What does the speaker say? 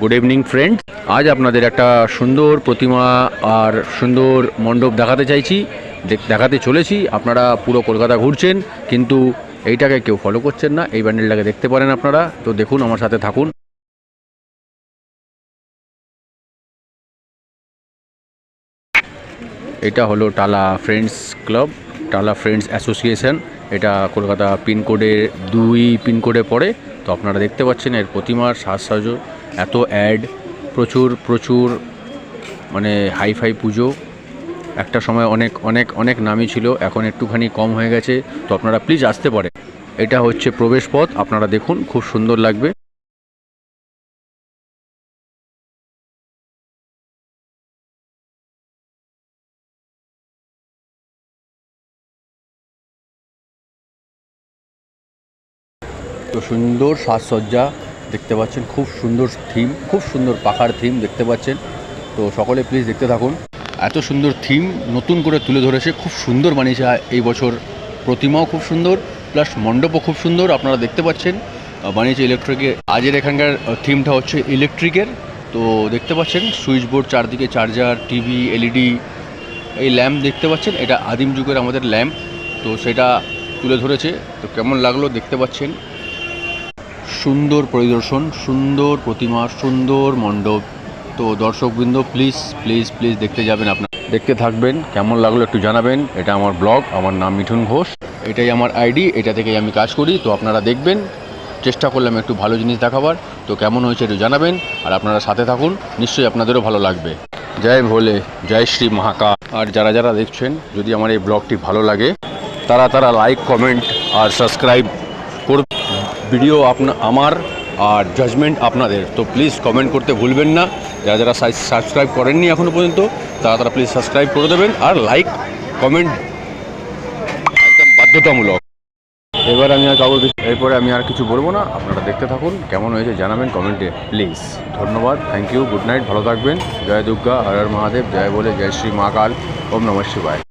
Good evening friend. আজ আপনাদের একটা সুন্দর প্রতিমা আর সুন্দর মণ্ডপ দেখাতে চাইছি, দেখাতে চলেছি। আপনারা পুরো কলকাতা ঘুরছেন কিন্তু এইটাকে কেউ ফলো করছেন না। এই ব্যান্ডেলটাকে দেখতে পারেন আপনারা, তো দেখুন আমার সাথে থাকুন। এটা হলো টালা ফ্রেন্ডস ক্লাব, টালা ফ্রেন্ডস অ্যাসোসিয়েশন। এটা কলকাতা পিনকোডে 2 পিনকোডে পড়ে। তো আপনারা দেখতে পাচ্ছেন এর প্রতিমার সাজসজ্জা, এত অ্যাড, প্রচুর প্রচুর মানে হাইফাই পুজো। একটা সময় অনেক অনেক অনেক নামই ছিল, এখন একটুখানি কম হয়ে গেছে। তো আপনারা প্লিজ আসতে পারেন। এটা হচ্ছে প্রবেশ পথ, আপনারা দেখুন, খুব সুন্দর লাগবে। তো সুন্দর সাজসজ্জা দেখতে পাচ্ছেন, খুব সুন্দর থিম, খুব সুন্দর পাখার থিম দেখতে পাচ্ছেন। তো সকলে প্লিজ দেখতে থাকুন। এত সুন্দর থিম নতুন করে তুলে ধরেছে, খুব সুন্দর বানিয়েছে এই বছর। প্রতিমাও খুব সুন্দর, প্লাস মণ্ডপও খুব সুন্দর, আপনারা দেখতে পাচ্ছেন। বানিয়েছে ইলেকট্রিকের। আজের এখানকার থিমটা হচ্ছে ইলেকট্রিকের। তো দেখতে পাচ্ছেন সুইচ বোর্ড, চারদিকে চার্জার, টিভি, এলইডি, এই ল্যাম্প দেখতে পাচ্ছেন, এটা আদিম যুগের আমাদের ল্যাম্প। তো সেটা তুলে ধরেছে। তো কেমন লাগলো দেখতে পাচ্ছেন। সুন্দর পরিদর্শন, সুন্দর প্রতিমা, সুন্দর মণ্ডপ। তো দর্শকবৃন্দ প্লিজ প্লিজ প্লিজ দেখতে যাবেন, আপনার দেখতে থাকবেন। কেমন লাগলো একটু জানাবেন। এটা আমার ব্লগ, আমার নাম মিঠুন ঘোষ, এটাই আমার আইডি, এটা থেকেই আমি কাজ করি। তো আপনারা দেখবেন, চেষ্টা করলাম একটু ভালো জিনিস দেখাবার। তো কেমন হয়েছে একটু জানাবেন, আর আপনারা সাথে থাকুন, নিশ্চয়ই আপনাদেরও ভালো লাগবে। জয় ভোলে, জয় শ্রী মহাকাল। আর যারা যারা দেখছেন, যদি আমার এই ব্লগটি ভালো লাগে তারা লাইক, কমেন্ট আর সাবস্ক্রাইব করুন। ভিডিও আমার আর জাজমেন্ট আপনাদের। তো প্লিজ কমেন্ট করতে ভুলবেন না। যারা যারা সাবস্ক্রাইব করেননি এখনও পর্যন্ত, তারা প্লিজ সাবস্ক্রাইব করে দেবেন। আর লাইক কমেন্ট একদম বাধ্যতামূলক। এরপরে আমি আর কিছু বলবো না, আপনারা দেখতে থাকুন। কেমন হয়েছে জানাবেন কমেন্টে প্লিজ। ধন্যবাদ, থ্যাংক ইউ, গুড নাইট, ভালো থাকবেন। জয় দুর্গা, হর হর মহাদেব, জয় বলে, জয় শ্রী মহাকাল, ওম নমঃ শিবায়।